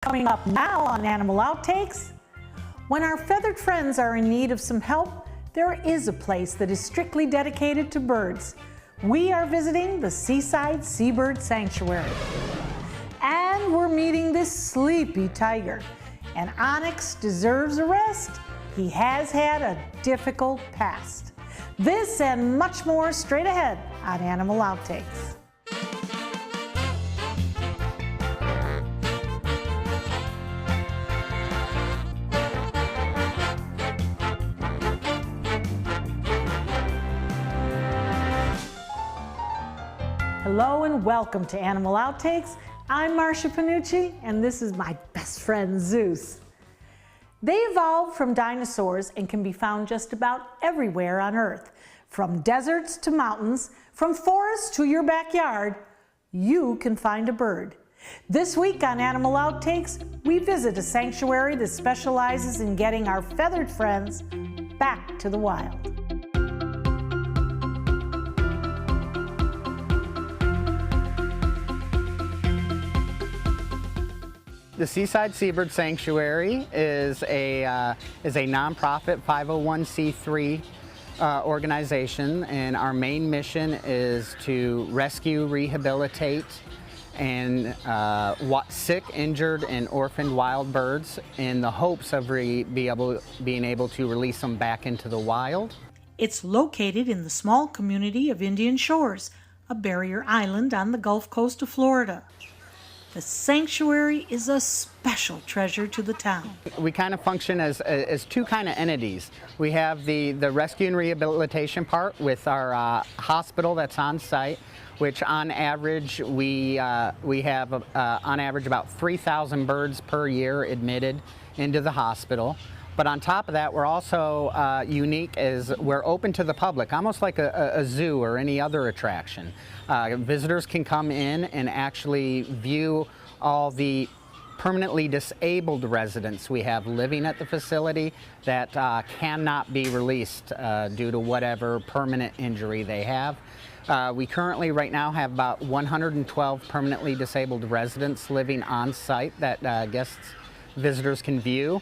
Coming up now on Animal Outtakes, when our feathered friends are in need of some help, there is a place that is strictly dedicated to birds. We are visiting the Seaside Seabird Sanctuary. And we're meeting this sleepy tiger. And Onyx deserves a rest. He has had a difficult past. This and much more straight ahead on Animal Outtakes. Hello and welcome to Animal Outtakes. I'm Marcia Panucci and this is my best friend Zeus. They evolved from dinosaurs and can be found just about everywhere on Earth. From deserts to mountains, from forests to your backyard, you can find a bird. This week on Animal Outtakes, we visit a sanctuary that specializes in getting our feathered friends back to the wild. The Seaside Seabird Sanctuary is a nonprofit 501c3 organization, and our main mission is to rescue, rehabilitate, and sick, injured, and orphaned wild birds in the hopes of being able to release them back into the wild. It's located in the small community of Indian Shores, a barrier island on the Gulf Coast of Florida. The sanctuary is a special treasure to the town. We kind of function as two kind of entities. We have the rescue and rehabilitation part with our hospital that's on site, which on average we have on average about 3,000 birds per year admitted into the hospital. But on top of that, we're also unique as we're open to the public, almost like a zoo or any other attraction. Visitors can come in and actually view all the permanently disabled residents we have living at the facility that cannot be released due to whatever permanent injury they have. We currently right now have about 112 permanently disabled residents living on site that visitors can view.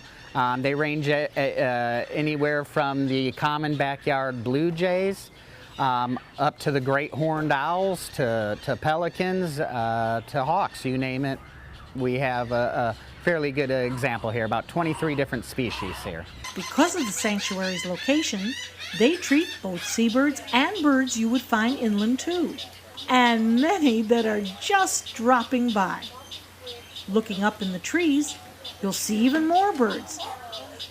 They range anywhere from the common backyard blue jays up to the great horned owls, to pelicans, to hawks, you name it. We have a fairly good example here, about 23 different species here. Because of the sanctuary's location, they treat both seabirds and birds you would find inland too, and many that are just dropping by. Looking up in the trees, you'll see even more birds.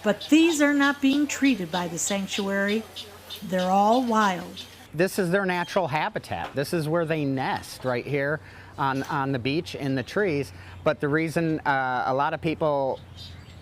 But these are not being treated by the sanctuary. They're all wild. This is their natural habitat. This is where they nest, right here on the beach in the trees. But the reason a lot of people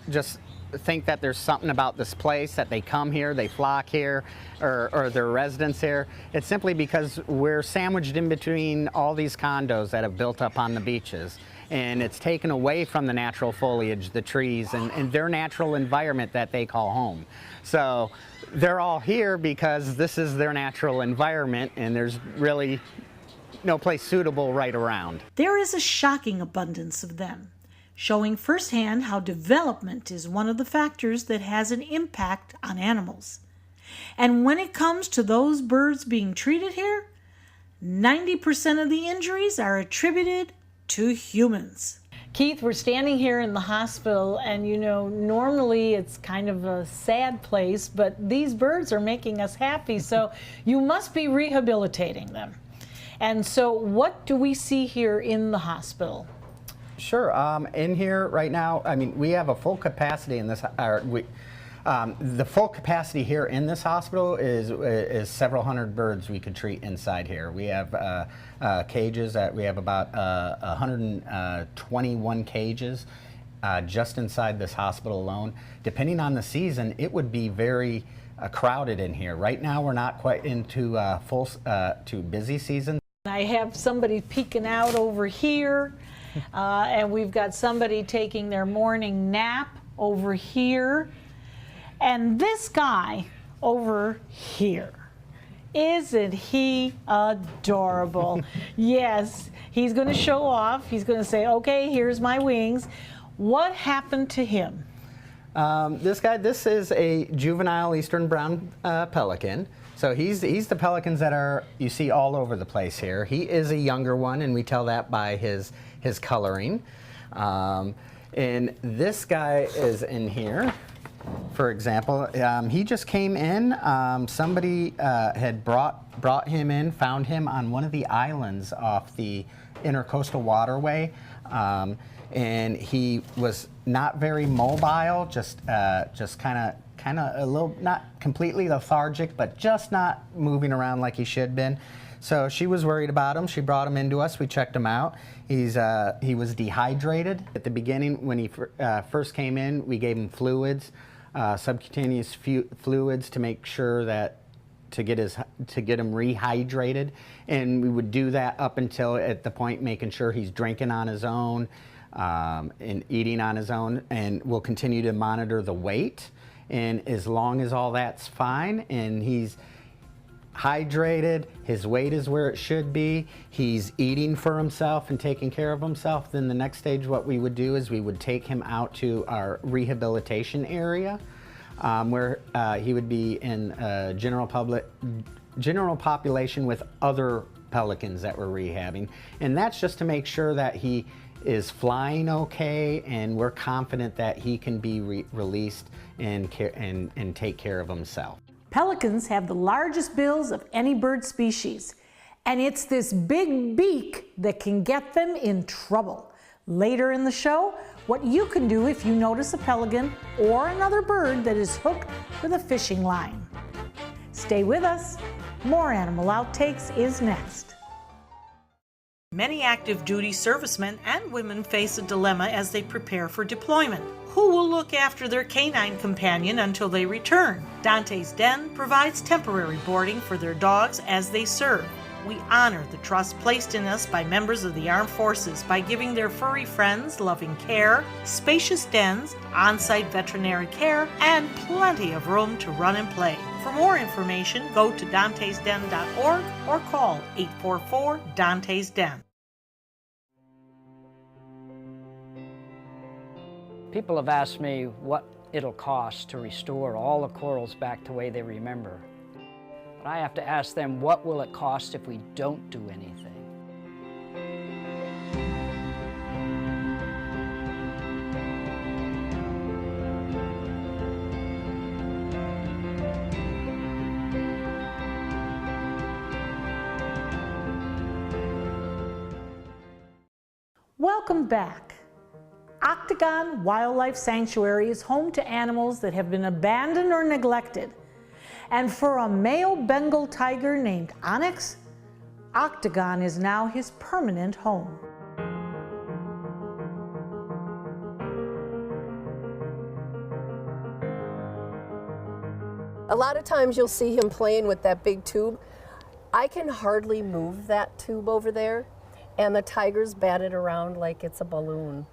just think that there's something about this place, that they come here, they flock here, or they're residents here, it's simply because we're sandwiched in between all these condos that have built up on the beaches. And it's taken away from the natural foliage, the trees, and their natural environment that they call home. So they're all here because this is their natural environment, and there's really no place suitable right around. There is a shocking abundance of them, showing firsthand how development is one of the factors that has an impact on animals. And when it comes to those birds being treated here, 90% of the injuries are attributed to humans. Keith, we're standing here in the hospital, and you know, normally it's kind of a sad place, but these birds are making us happy, so you must be rehabilitating them. And so what do we see here in the hospital? Sure. In here right now, I mean, we have a full capacity in this. The full capacity here in this hospital is several hundred birds we could treat inside here. We have cages that we have about 121 cages just inside this hospital alone. Depending on the season, it would be very crowded in here. Right now, we're not quite into to busy season. I have somebody peeking out over here, and we've got somebody taking their morning nap over here. And this guy over here, isn't he adorable? Yes, he's going to show off. He's going to say, okay, here's my wings. What happened to him? This is a juvenile eastern brown pelican. So he's the pelicans that you see all over the place here. He is a younger one, and we tell that by his coloring. And this guy is in here, for example. He just came in. Somebody had brought him in, found him on one of the islands off the Intercoastal Waterway. And he was not very mobile, just kind of a little, not completely lethargic, but just not moving around like he should have been. So she was worried about him. She brought him into us. We checked him out. He was dehydrated. At the beginning, when he first came in, we gave him fluids, subcutaneous fluids to make sure that to get him rehydrated, and we would do that up until at the point making sure he's drinking on his own and eating on his own, and we'll continue to monitor the weight. And as long as all that's fine and he's hydrated, his weight is where it should be, he's eating for himself and taking care of himself, then the next stage what we would do is we would take him out to our rehabilitation area where he would be in a general population with other pelicans that we're rehabbing. And that's just to make sure that he is flying okay and we're confident that he can be released and take care of himself. Pelicans have the largest bills of any bird species, and it's this big beak that can get them in trouble. Later in the show, what you can do if you notice a pelican or another bird that is hooked with a fishing line. Stay with us. More Animal Outtakes is next. Many active duty servicemen and women face a dilemma as they prepare for deployment. Who will look after their canine companion until they return? Dante's Den provides temporary boarding for their dogs as they serve. We honor the trust placed in us by members of the armed forces by giving their furry friends loving care, spacious dens, on-site veterinary care, and plenty of room to run and play. For more information, go to dantesden.org or call 844-DANTES-DEN. People have asked me what it'll cost to restore all the corals back the way they remember. But I have to ask them, what will it cost if we don't do anything? Welcome back. Octagon Wildlife Sanctuary is home to animals that have been abandoned or neglected. And for a male Bengal tiger named Onyx, Octagon is now his permanent home. A lot of times you'll see him playing with that big tube. I can hardly move that tube over there, and the tigers bat it around like it's a balloon.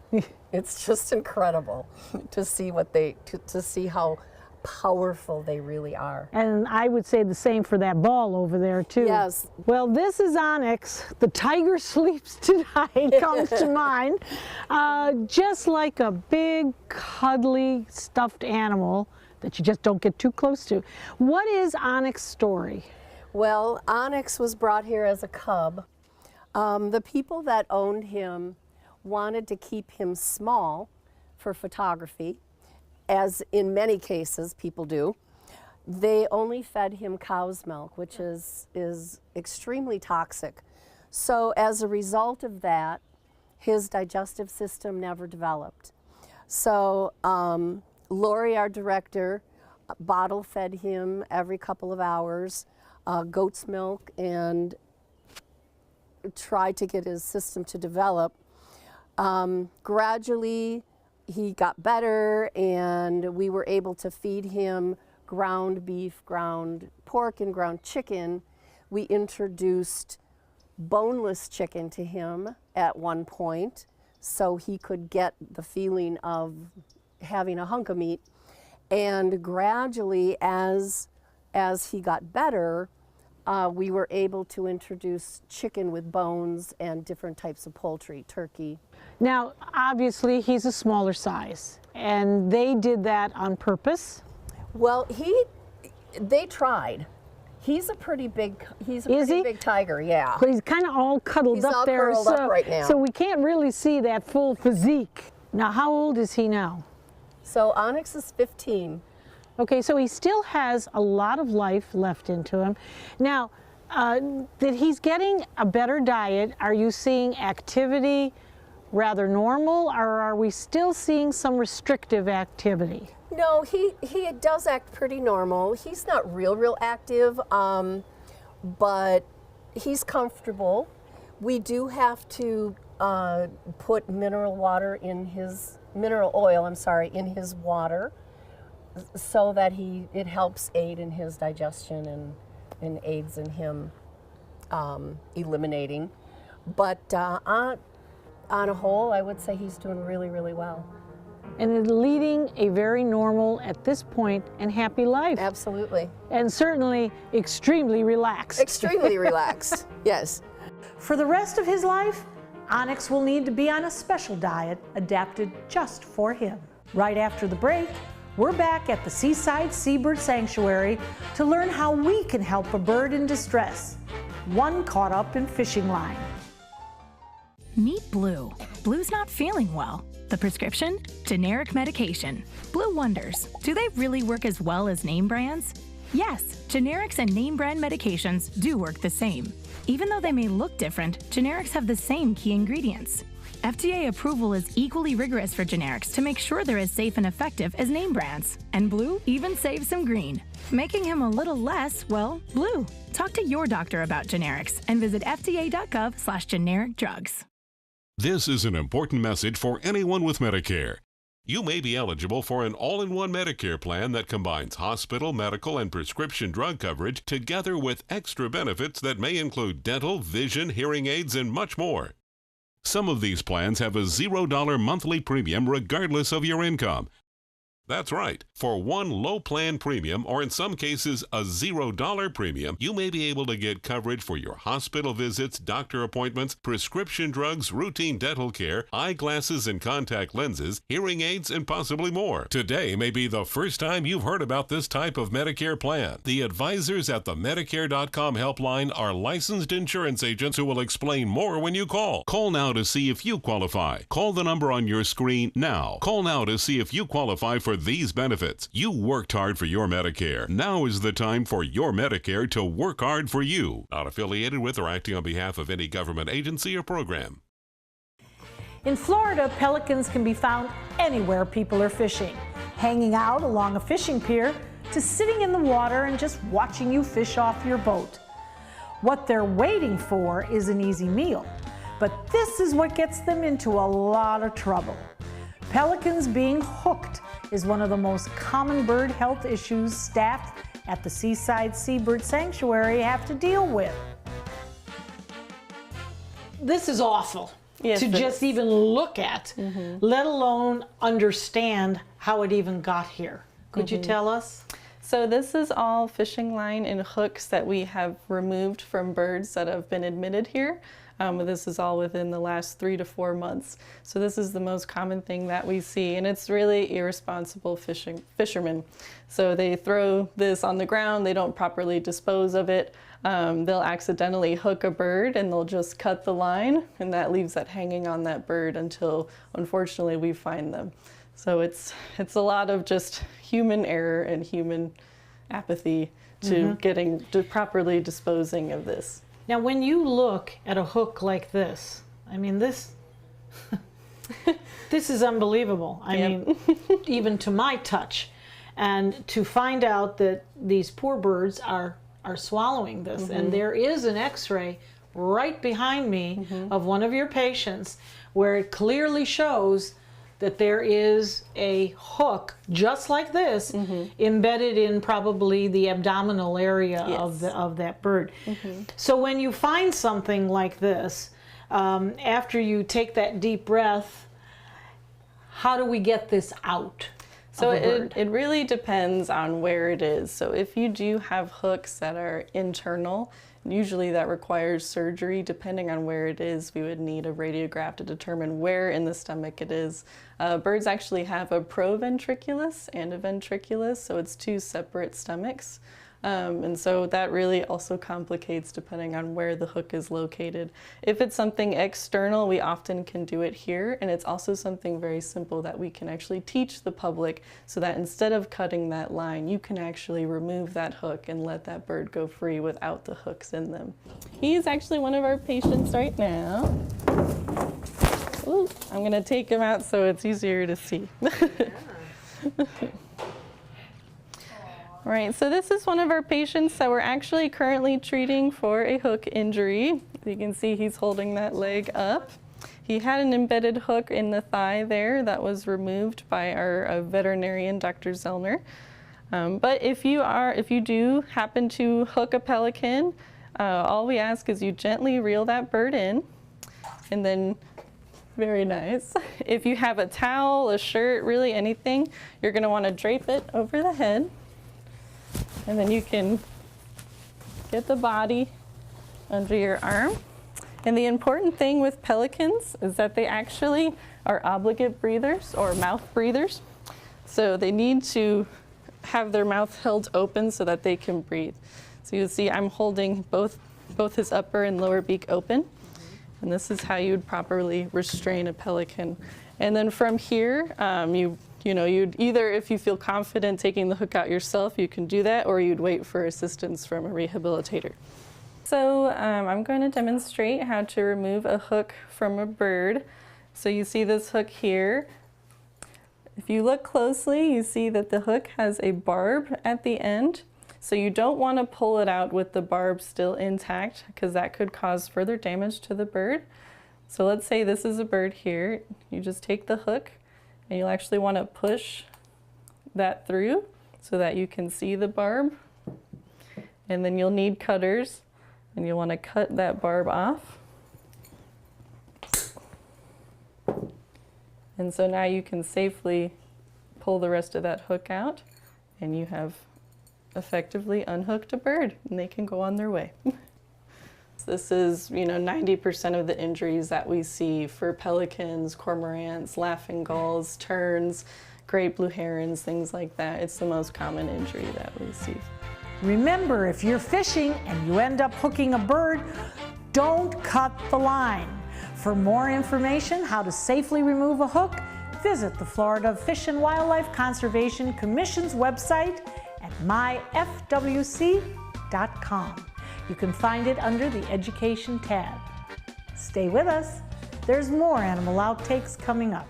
It's just incredible to see to see how powerful they really are. And I would say the same for that ball over there too. Yes. Well, this is Onyx. The tiger sleeps tonight comes to mind. Just like a big, cuddly, stuffed animal that you just don't get too close to. What is Onyx's story? Well, Onyx was brought here as a cub. The people that owned him wanted to keep him small for photography, as in many cases people do. They only fed him cow's milk, which is extremely toxic. So as a result of that, his digestive system never developed. So Lori, our director, bottle fed him every couple of hours, goat's milk, and tried to get his system to develop. Gradually, he got better, and we were able to feed him ground beef, ground pork, and ground chicken. We introduced boneless chicken to him at one point, so he could get the feeling of having a hunk of meat. And gradually, as he got better, we were able to introduce chicken with bones and different types of poultry, turkey. Now, obviously, he's a smaller size, and they did that on purpose. Well, they tried. He's a pretty big big tiger, yeah. But he's kind of all cuddled He's up all there, curled up right now. so we can't really see that full physique. Now, how old is he now? So Onyx is 15. Okay, so he still has a lot of life left into him. Now, that he's getting a better diet, are you seeing activity rather normal, or are we still seeing some restrictive activity? No, he does act pretty normal. He's not real active, but he's comfortable. We do have to put mineral oil in his water, so that it helps aid in his digestion and aids in him eliminating. But on a whole, I would say he's doing really well. And leading a very normal, at this point, and happy life. Absolutely. And certainly extremely relaxed. Extremely relaxed, yes. For the rest of his life, Onyx will need to be on a special diet adapted just for him. Right after the break, we're back at the Seaside Seabird Sanctuary to learn how we can help a bird in distress, one caught up in fishing line. Meet Blue. Blue's not feeling well. The prescription? Generic medication. Blue wonders, do they really work as well as name brands? Yes, generics and name brand medications do work the same. Even though they may look different, generics have the same key ingredients. FDA approval is equally rigorous for generics to make sure they're as safe and effective as name brands. And Blue even saves some green, making him a little less, well, blue. Talk to your doctor about generics and visit fda.gov/generic drugs. This is an important message for anyone with Medicare. You may be eligible for an all-in-one Medicare plan that combines hospital, medical, and prescription drug coverage together with extra benefits that may include dental, vision, hearing aids, and much more. Some of these plans have a $0 monthly premium regardless of your income. That's right. For one low plan premium, or in some cases a $0 premium, you may be able to get coverage for your hospital visits, doctor appointments, prescription drugs, routine dental care, eyeglasses and contact lenses, hearing aids, and possibly more. Today may be the first time you've heard about this type of Medicare plan. The advisors at the Medicare.com helpline are licensed insurance agents who will explain more when you call. Call now to see if you qualify. Call the number on your screen now. Call now to see if you qualify for these benefits. You worked hard for your Medicare. Now is the time for your Medicare to work hard for you. Not affiliated with or acting on behalf of any government agency or program. In Florida, pelicans can be found anywhere people are fishing, hanging out along a fishing pier to sitting in the water and just watching you fish off your boat. What they're waiting for is an easy meal, but this is what gets them into a lot of trouble. Pelicans being hooked is one of the most common bird health issues staff at the Seaside Seabird Sanctuary have to deal with. This is awful Yes, to just even look at, let alone understand how it even got here. Could you tell us? So this is all fishing line and hooks that we have removed from birds that have been admitted here. This is all within the last 3 to 4 months. So this is the most common thing that we see, and it's really irresponsible fishermen. So they throw this on the ground, they don't properly dispose of it. They'll accidentally hook a bird and they'll just cut the line, and that leaves that hanging on that bird until, unfortunately, we find them. So it's a lot of just human error and human apathy to properly disposing of this. Now, when you look at a hook like this, I mean, this is unbelievable. I mean, even to my touch. And to find out that these poor birds are swallowing this, and there is an x-ray right behind me of one of your patients where it clearly shows that there is a hook just like this embedded in probably the abdominal area of that bird. So when you find something like this, after you take that deep breath, how do we get this out? So of a bird? it really depends on where it is. So if you do have hooks that are internal, usually that requires surgery. Depending on where it is, we would need a radiograph to determine where in the stomach it is. Birds actually have a proventriculus and a ventriculus, so it's two separate stomachs. And so that really also complicates depending on where the hook is located. If it's something external, we often can do it here, and it's also something very simple that we can actually teach the public so that instead of cutting that line, you can actually remove that hook and let that bird go free without the hooks in them. He's actually one of our patients right now. Ooh, I'm going to take him out so it's easier to see. All right, so this is one of our patients that we're actually currently treating for a hook injury. You can see he's holding that leg up. He had an embedded hook in the thigh there that was removed by our veterinarian, Dr. Zellner. But if you do happen to hook a pelican, all we ask is you gently reel that bird in, and then, very nice. If you have a towel, a shirt, really anything, you're gonna wanna drape it over the head. And then you can get the body under your arm. And the important thing with pelicans is that they actually are obligate breathers or mouth breathers. So they need to have their mouth held open so that they can breathe. So you'll see I'm holding both his upper and lower beak open. And this is how you'd properly restrain a pelican. And then from here, you'd either, if you feel confident taking the hook out yourself, you can do that, or you'd wait for assistance from a rehabilitator. So I'm going to demonstrate how to remove a hook from a bird. So you see this hook here. If you look closely, you see that the hook has a barb at the end. So you don't want to pull it out with the barb still intact, because that could cause further damage to the bird. So let's say this is a bird here. You just take the hook, and you'll actually want to push that through so that you can see the barb. And then you'll need cutters, and you'll want to cut that barb off. And so now you can safely pull the rest of that hook out, and you have effectively unhooked a bird, and they can go on their way. This is, 90% of the injuries that we see for pelicans, cormorants, laughing gulls, terns, great blue herons, things like that. It's the most common injury that we see. Remember, if you're fishing and you end up hooking a bird, don't cut the line. For more information how to safely remove a hook, visit the Florida Fish and Wildlife Conservation Commission's website at myfwc.com. You can find it under the Education tab. Stay with us. There's more Animal Outtakes coming up.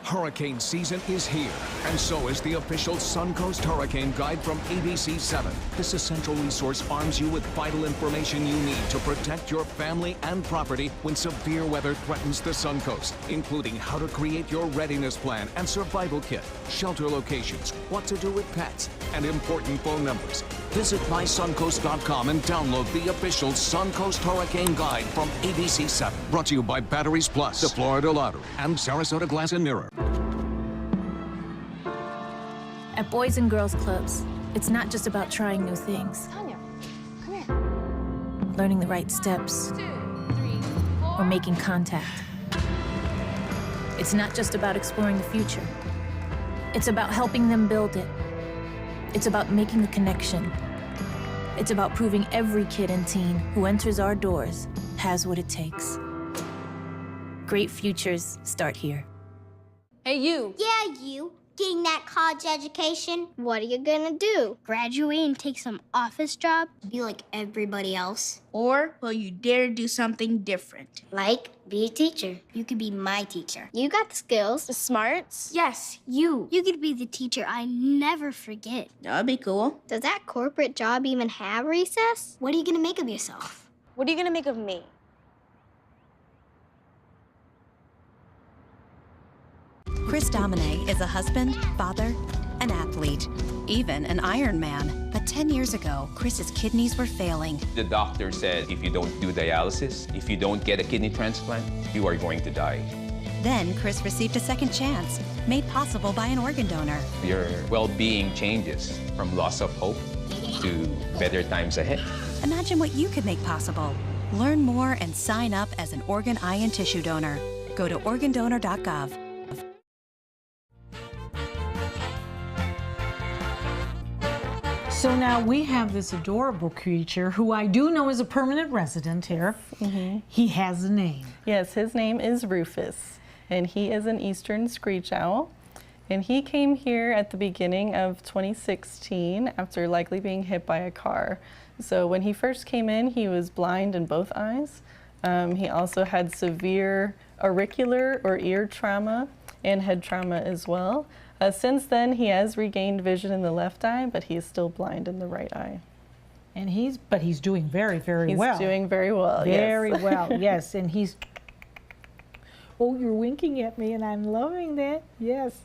Hurricane season is here, and so is the official Suncoast Hurricane Guide from ABC 7. This essential resource arms you with vital information you need to protect your family and property when severe weather threatens the Suncoast, including how to create your readiness plan and survival kit, shelter locations, what to do with pets, and important phone numbers. Visit mysuncoast.com and download the official Suncoast Hurricane Guide from ABC 7. Brought to you by Batteries Plus, the Florida Lottery, and Sarasota Glass and Mirror. At Boys and Girls Clubs, it's not just about trying new things. Tanya, come here. Learning the right steps. 2, 3, 4. Or making contact. It's not just about exploring the future. It's about helping them build it. It's about making the connection. It's about proving every kid and teen who enters our doors has what it takes. Great futures start here. Hey, you. Yeah, you. Getting that college education, what are you gonna do? Graduate and take some office job? Be like everybody else? Or will you dare do something different? Like, be a teacher. You could be my teacher. You got the skills, the smarts. Yes, you. You could be the teacher I never forget. That'd be cool. Does that corporate job even have recess? What are you gonna make of yourself? What are you gonna make of me? Chris Domine is a husband, father, an athlete, even an Ironman. But 10 years ago, Chris's kidneys were failing. The doctor said if you don't do dialysis, if you don't get a kidney transplant, you are going to die. Then Chris received a second chance, made possible by an organ donor. Your well-being changes from loss of hope to better times ahead. Imagine what you could make possible. Learn more and sign up as an organ, eye, and tissue donor. Go to organdonor.gov. So now we have this adorable creature who I do know is a permanent resident here. He has a name. Yes, his name is Rufus, and he is an eastern screech owl. And he came here at the beginning of 2016 after likely being hit by a car. So when he first came in, he was blind in both eyes. He also had severe auricular or ear trauma and head trauma as well. Since then, he has regained vision in the left eye, but he is still blind in the right eye. And he's doing very, very well. He's doing very well, Very yes. well, yes. And he's, oh, you're winking at me and I'm loving that, yes.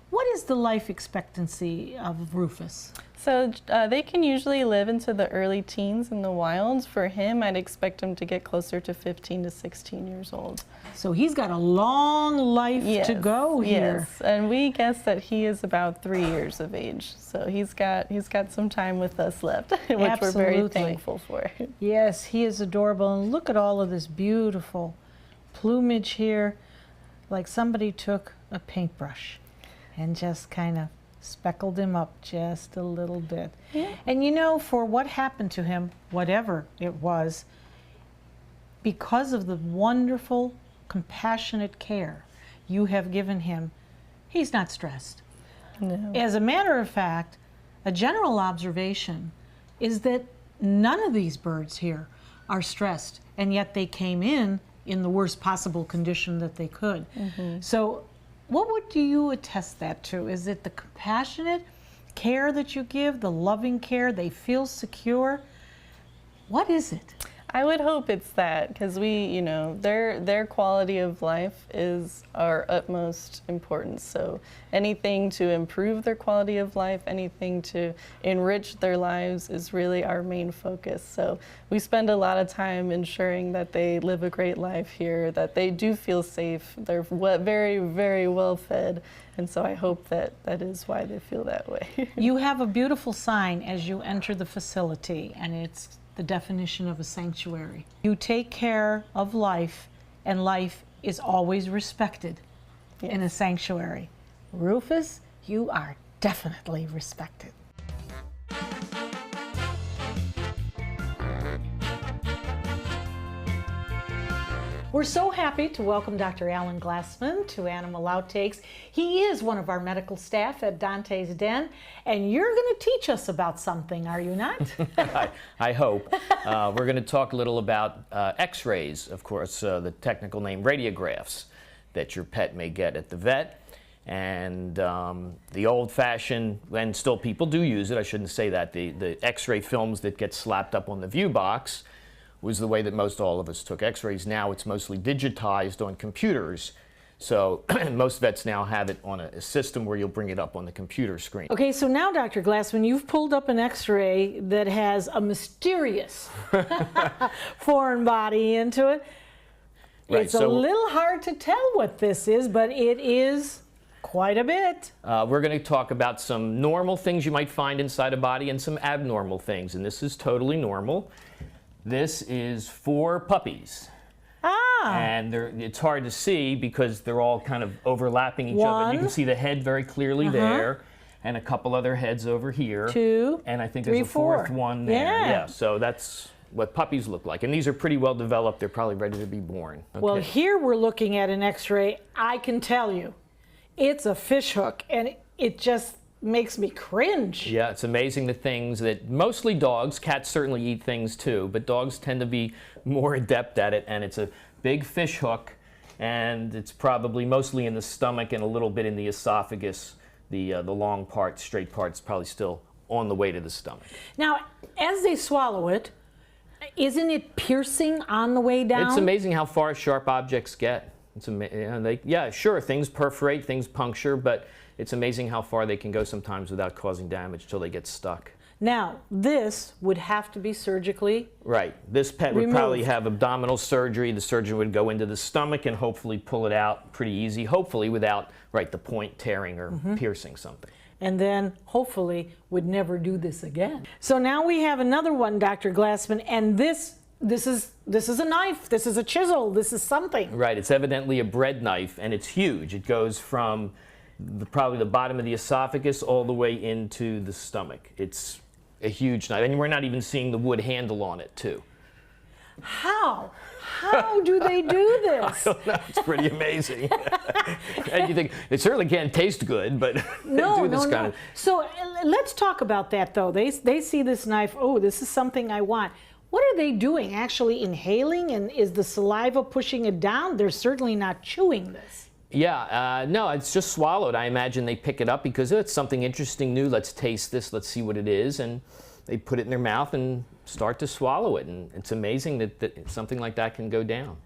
What is the life expectancy of Rufus? So they can usually live into the early teens in the wild. For him, I'd expect him to get closer to 15 to 16 years old. So he's got a long life to go here. Yes, and we guess that he is about 3 years of age. So he's got some time with us left, which we're very thankful for. Yes, he is adorable. And look at all of this beautiful plumage here, like somebody took a paintbrush and just kind of speckled him up just a little bit. Yeah. And you know, for what happened to him, whatever it was, because of the wonderful, compassionate care you have given him, he's not stressed. No. As a matter of fact, a general observation is that none of these birds here are stressed, and yet they came in the worst possible condition that they could. So what do you attest that to? Is it the compassionate care that you give, the loving care, they feel secure? What is it? I would hope it's that, because their quality of life is our utmost importance. So anything to improve their quality of life, anything to enrich their lives is really our main focus. So we spend a lot of time ensuring that they live a great life here, that they do feel safe, they're very, very well fed. And so I hope that is why they feel that way. You have a beautiful sign as you enter the facility, and it's the definition of a sanctuary. You take care of life, and life is always respected in a sanctuary. Rufus, you are definitely respected. We're so happy to welcome Dr. Alan Glassman to Animal Outtakes. He is one of our medical staff at Dante's Den, and you're going to teach us about something, are you not? I hope. We're going to talk a little about x-rays, of course, the technical name radiographs that your pet may get at the vet. And the old-fashioned, and still people do use it, I shouldn't say that, the x-ray films that get slapped up on the view box was the way that most all of us took x-rays. Now it's mostly digitized on computers. So most vets now have it on a system where you'll bring it up on the computer screen. Okay, so now, Dr. Glassman, you've pulled up an x-ray that has a mysterious foreign body into it. Right, it's a little hard to tell what this is, but it is quite a bit. We're going to talk about some normal things you might find inside a body and some abnormal things, and this is totally normal. This is 4 puppies. And it's hard to see because they're all kind of overlapping each other. You can see the head very clearly there, and a couple other heads over here. 2, and I think 3, there's a 4th 4. one there. Yeah. So that's what puppies look like. And these are pretty well developed. They're probably ready to be born. Okay. Well, here we're looking at an x-ray. I can tell you, it's a fish hook, and it just makes me cringe. Yeah, it's amazing the things that mostly dogs, cats certainly eat things too, but dogs tend to be more adept at it, and it's a big fish hook, and it's probably mostly in the stomach and a little bit in the esophagus. The long part, straight part, is probably still on the way to the stomach. Now, as they swallow it, isn't it piercing on the way down? It's amazing how far sharp objects get. It's yeah, sure, things perforate, things puncture, but it's amazing how far they can go sometimes without causing damage till they get stuck. Now, this would have to be surgically. Right. This pet would probably have abdominal surgery. The surgeon would go into the stomach and hopefully pull it out pretty easy, hopefully without, the point tearing or piercing something. And then, hopefully, would never do this again. So now we have another one, Dr. Glassman, and this is a knife, this is a chisel, this is something. Right. It's evidently a bread knife, and it's huge. It goes from probably the bottom of the esophagus all the way into the stomach. It's a huge knife, and we're not even seeing the wood handle on it, too. How? How do they do this? I don't know. It's pretty amazing. And you think, it certainly can't taste good, but no, they do this kind of... So let's talk about that, though. They see this knife, oh, this is something I want. What are they doing? Actually inhaling? And is the saliva pushing it down? They're certainly not chewing this. Yeah, no, it's just swallowed. I imagine they pick it up because it's something interesting, new. Let's taste this. Let's see what it is. And they put it in their mouth and start to swallow it. And it's amazing that something like that can go down.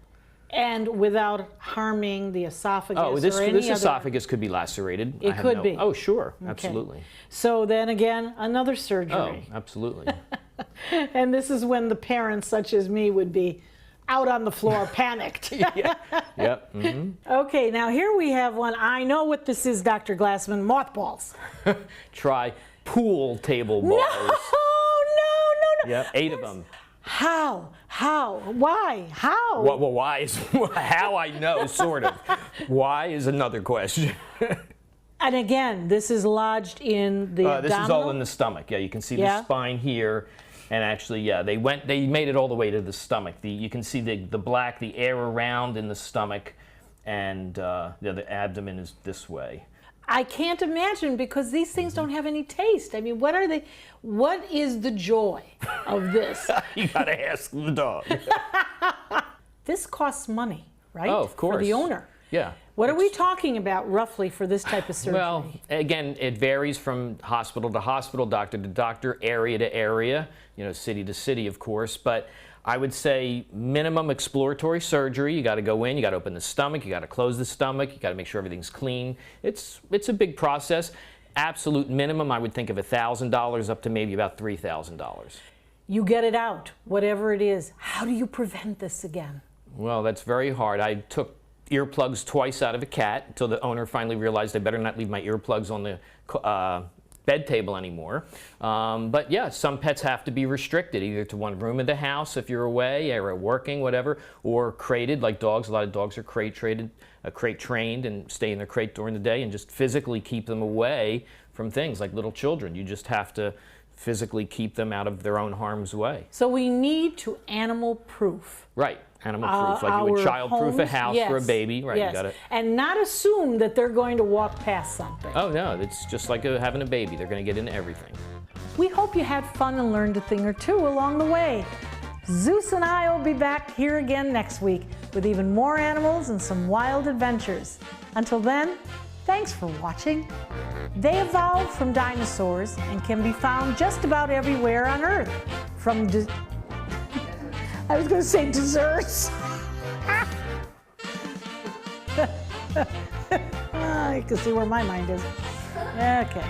And without harming the esophagus or any this esophagus could be lacerated. It could be. Oh, sure. Okay. Absolutely. So then again, another surgery. Oh, absolutely. And this is when the parents, such as me, would be out on the floor, panicked. Yeah. Yep. Mm-hmm. Okay, now here we have one. I know what this is, Dr. Glassman. Mothballs. Try pool table balls. No. Yep, 8 of them. How? Why? How? Well, why is how I know, sort of. Why is another question. And again, this is lodged in the abdominal? This is all in the stomach. Yeah, you can see the spine here. And actually, yeah, they made it all the way to the stomach. You can see the black, the air around in the stomach, and the abdomen is this way. I can't imagine, because these things don't have any taste. I mean, what are they? What is the joy of this? You gotta ask the dog. This costs money, right? Oh, of course. For the owner. Yeah. What are we talking about roughly for this type of surgery? Well, again, it varies from hospital to hospital, doctor to doctor, area to area, city to city, of course. But I would say minimum exploratory surgery. You got to go in, you got to open the stomach, you got to close the stomach, you got to make sure everything's clean. It's a big process. Absolute minimum, I would think of $1,000 up to maybe about $3,000. You get it out, whatever it is. How do you prevent this again? Well, that's very hard. I took earplugs twice out of a cat until the owner finally realized I better not leave my earplugs on the bed table anymore. But yeah, some pets have to be restricted, either to one room of the house if you're away or working, whatever, or crated like dogs. A lot of dogs are crate trained and stay in their crate during the day, and just physically keep them away from things like little children. You just have to physically keep them out of their own harm's way. So we need to animal proof. Right. Animal proof, like you would child-proof a house for a baby, right? Yes. You gotta... And not assume that they're going to walk past something. Oh no, it's just like having a baby. They're going to get into everything. We hope you had fun and learned a thing or two along the way. Zeus and I will be back here again next week with even more animals and some wild adventures. Until then, thanks for watching. They evolved from dinosaurs and can be found just about everywhere on Earth. I was going to say desserts. You can see where my mind is. Okay.